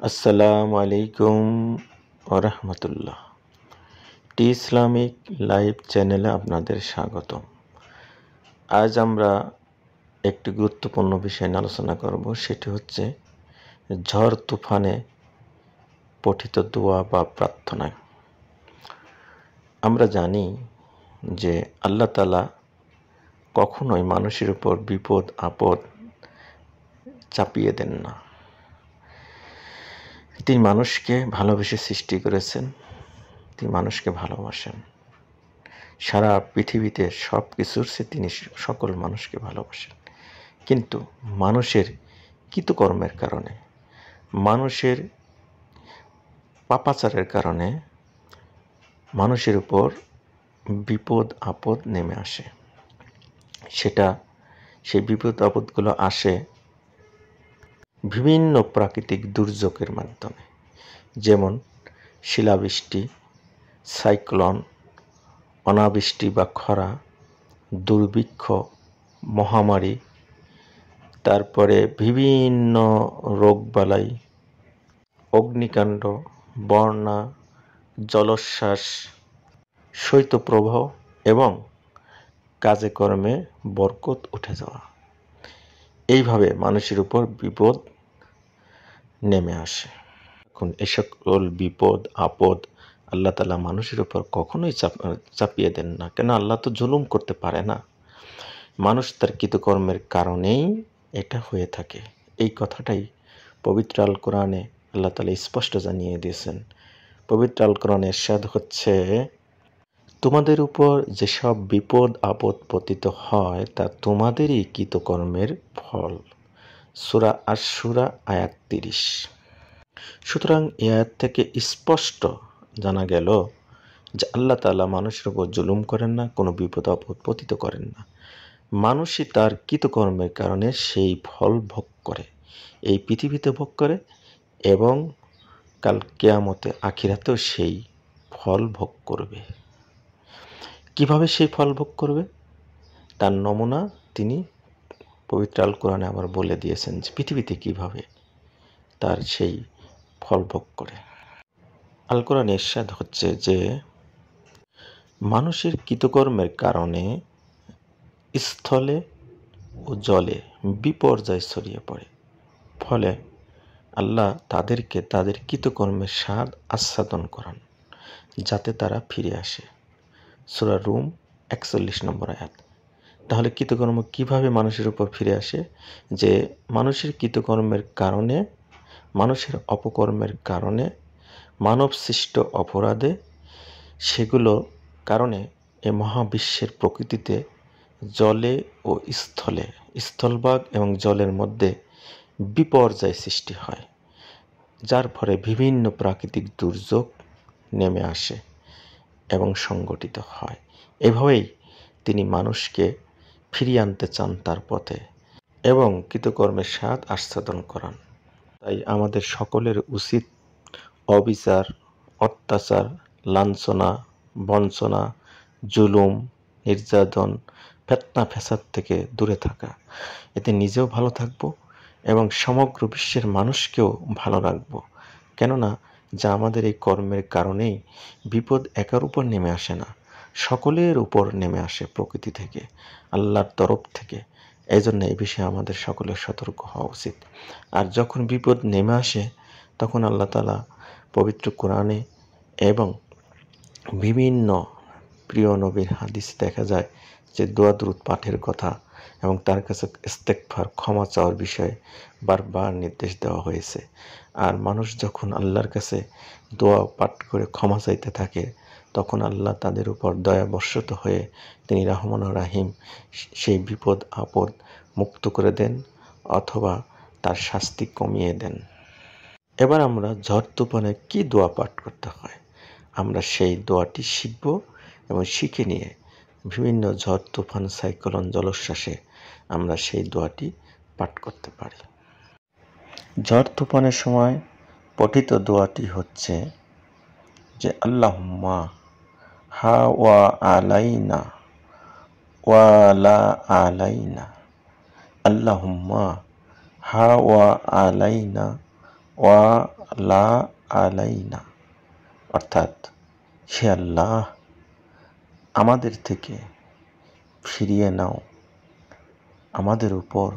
আসসালামু আলাইকুম ওরহমতুল্লাহ। টি ইসলামিক লাইভ চ্যানেলে আপনাদের স্বাগতম। আজ আমরা একটি গুরুত্বপূর্ণ বিষয় নিয়ে আলোচনা করব, সেটি হচ্ছে ঝড় তুফানে পঠিত দোয়া বা প্রার্থনা। আমরা জানি যে আল্লাহ তাআলা কখনোই মানুষের উপর বিপদ আপদ চাপিয়ে দেন না। তিনি মানুষকে ভালোবেসে সৃষ্টি করেছেন, তিনি মানুষকে ভালোবাসেন। সারা পৃথিবীতে সব কিছুর চেয়ে তিনি সকল মানুষকে ভালোবাসেন। কিন্তু মানুষের কৃতকর্মের কারণে, মানুষের পাপাচারের কারণে মানুষের উপর বিপদ আপদ নেমে আসে। সেই বিপদ আপদগুলো আসে বিভিন্ন প্রাকৃতিক দুর্যোগের মাধ্যমে, যেমন শিলাবৃষ্টি, সাইক্লোন, অনাবৃষ্টি বা খরা, দুর্ভিক্ষ, মহামারী, তারপরে বিভিন্ন রোগবালাই, অগ্নিকাণ্ড, বন্যা, জলোচ্ছ্বাস, শৈত্যপ্রবাহ এবং কাজে কর্মে বরকত উঠে যাওয়া। এইভাবে মানুষের উপর বিপদ নেমে আসে। এখন এ সকল বিপদ আপদ আল্লাহ তাআলা মানুষের উপর কখনোই চাপিয়ে দেন না। কেন? আল্লাহ তো জুলুম করতে পারে না। মানুষ তার কৃতকর্মের কারণেই এটা হয়ে থাকে। এই কথাটাই পবিত্র আল কোরআনে আল্লাহ তাআলা স্পষ্ট জানিয়ে দিয়েছেন। পবিত্র আল কোরআনে ইরশাদ হচ্ছে, তোমাদের উপর যেসব বিপদ আপদ পতিত হয় তা তোমাদেরই কৃতকর্মের ফল। সূরা আশ-শূরা আয়াত 30। সুতরাং এই আয়াত থেকে স্পষ্ট জানা গেল যে আল্লাহ তাআলা মানুষের উপর জুলুম করেন না, কোনো বিপদ আপদ পতিত করেন না। মানুষই তার কৃতকর্মের কারণে সেই ফল ভোগ করে, এই পৃথিবীতে ভোগ করে এবং কাল কিয়ামতে আখিরাতেও সেই ফল ভোগ করবে। কিভাবে সেই ফল ভোগ করবে তার নমুনা তিনি পবিত্র আল কোরআনে আবার বলে দিয়েছেন যে পৃথিবীতে কিভাবে তার সেই ফল ভোগ করে। আল কোরআনে ইরশাদ হচ্ছে যে মানুষের কৃতকর্মের কারণে স্থলে ও জলে বিপর্যয় ছড়িয়ে পড়ে, ফলে আল্লাহ তাদেরকে তাদের কৃতকর্মের স্বাদ আস্বাদন করান যাতে তারা ফিরে আসে। সূরা রুম 41 নম্বর আয়াত। তাহলে কৃতকর্ম কিভাবে মানুষের উপর ফিরে আসে? যে মানুষের কৃতকর্মের কারণে, মানুষের অপকর্মের কারণে, মানব সৃষ্ট অপরাধে, সেগুলো কারণে এ মহাবিশ্বের প্রকৃতিতে জলে ও স্থলে, স্থলভাগ এবং জলের মধ্যে বিপর্যয় সৃষ্টি হয়, যার ফলে বিভিন্ন প্রাকৃতিক দুর্যোগ নেমে আসে এবং সংগঠিত হয়। এভাবেই তিনি মানুষকে ফিরিয়ে আনতে চান তার পথে এবং কৃতকর্মের স্বাদ আস্বাদন করান। তাই আমাদের সকলের উচিত অবিচার, অত্যাচার, লাঞ্ছনা, বঞ্চনা, জুলুম, নির্যাতন, ফিতনা ফ্যাসাদ থেকে দূরে থাকা। এতে নিজেও ভালো থাকবো এবং সমগ্র বিশ্বের মানুষকেও ভালো রাখবো। কেননা যা আমাদের এই কর্মের কারণেই বিপদ একার উপর নেমে আসে না, সকলের উপর নেমে আসে প্রকৃতি থেকে, আল্লাহর তরফ থেকে। এই জন্য এই বিষয়ে আমাদের সকলের সতর্ক হওয়া উচিত। আর যখন বিপদ নেমে আসে তখন আল্লাহ তাআলা পবিত্র কোরআনে এবং বিভিন্ন প্রিয় নবীর হাদিস দেখা যায় যে দোয়া দুরূদ পাঠের কথা এবং তার কাছে ইস্তেগফার, ক্ষমা চাওয়ার বিষয়ে বারবার নির্দেশ দেওয়া হয়েছে। আর মানুষ যখন আল্লাহর কাছে দোয়া পাঠ করে ক্ষমা চাইতে থাকে তখন আল্লাহ তাদের উপর দয়া বর্ষিত হয়ে তিনি রহমান রাহিম সেই বিপদ আপদ মুক্ত করে দেন অথবা তার শাস্তি কমিয়ে দেন। এবার আমরা ঝড় তুফানে কি দোয়া পাঠ করতে হয় আমরা সেই দোয়াটি শিখব এবং শিখে নিয়ে বিভিন্ন ঝড় তুফান, সাইক্লোন, জলোচ্ছ্বাসে আমরা সেই দোয়াটি পাঠ করতে পারি। ঝড় তুফানের সময় পঠিত দোয়াটি হচ্ছে যে আল্লাহুম্মা হা ওয়া আলাইনা ওয়া লা আলাইনা, আল্লাহুম্মা হা ওয়া আলাইনা ওয়া লা আলাইনা, অর্থাৎ হে আল্লাহ আমাদের থেকে ফিরিয়ে নাও, আমাদের উপর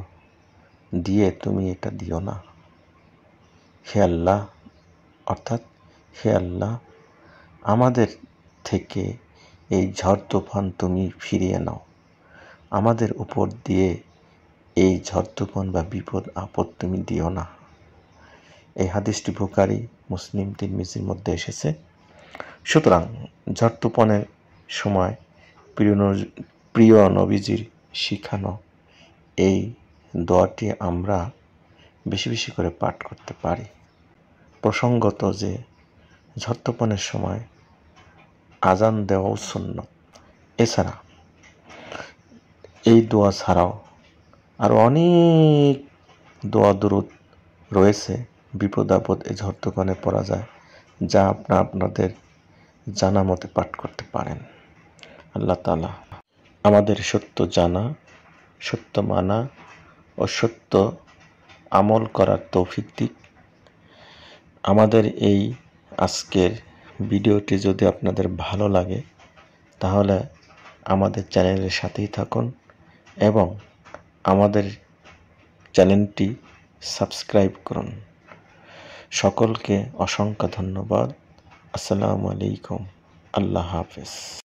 দিয়ে তুমি এটা দিও না। হে আল্লাহ, অর্থাৎ হে আল্লাহ আমাদের থেকে এই ঝড় তুফান তুমি ফিরিয়ে নাও, আমাদের উপর দিয়ে এই ঝড় তুফান বা বিপদ আপদ তুমি দিও না। এই হাদিসটি বুখারী, মুসলিম, তিরমিজির মধ্যে এসেছে। সুতরাং ঝড় তুফানের সময় প্রিয় নবীজির শিখানো এই দোয়াটি আমরা বেশি বেশি করে পাঠ করতে পারি। প্রসঙ্গত যে ঝড় তুফানের সময় আজান দেওয়াও সুন্নত। এছাড়া এই দোয়া ছাড়াও আরও অনেক দোয়া দুরূদ রয়েছে বিপদ আপদ এই ঝড় তুফানে পড়া যায়, যা আপনাদের জানা মতে পাঠ করতে পারেন। আল্লাহ তাআলা আমাদের সত্য জানা, সত্য মানা ও সত্য আমল করার তৌফিক দিক। আমাদের এই আজকের ভিডিওটি যদি আপনাদের ভালো লাগে তাহলে আমাদের চ্যানেলের সাথেই থাকুন এবং আমাদের চ্যানেলটি সাবস্ক্রাইব করুন। সকলকে অসংখ্য ধন্যবাদ। আসসালামু আলাইকুম। আল্লাহ হাফেজ।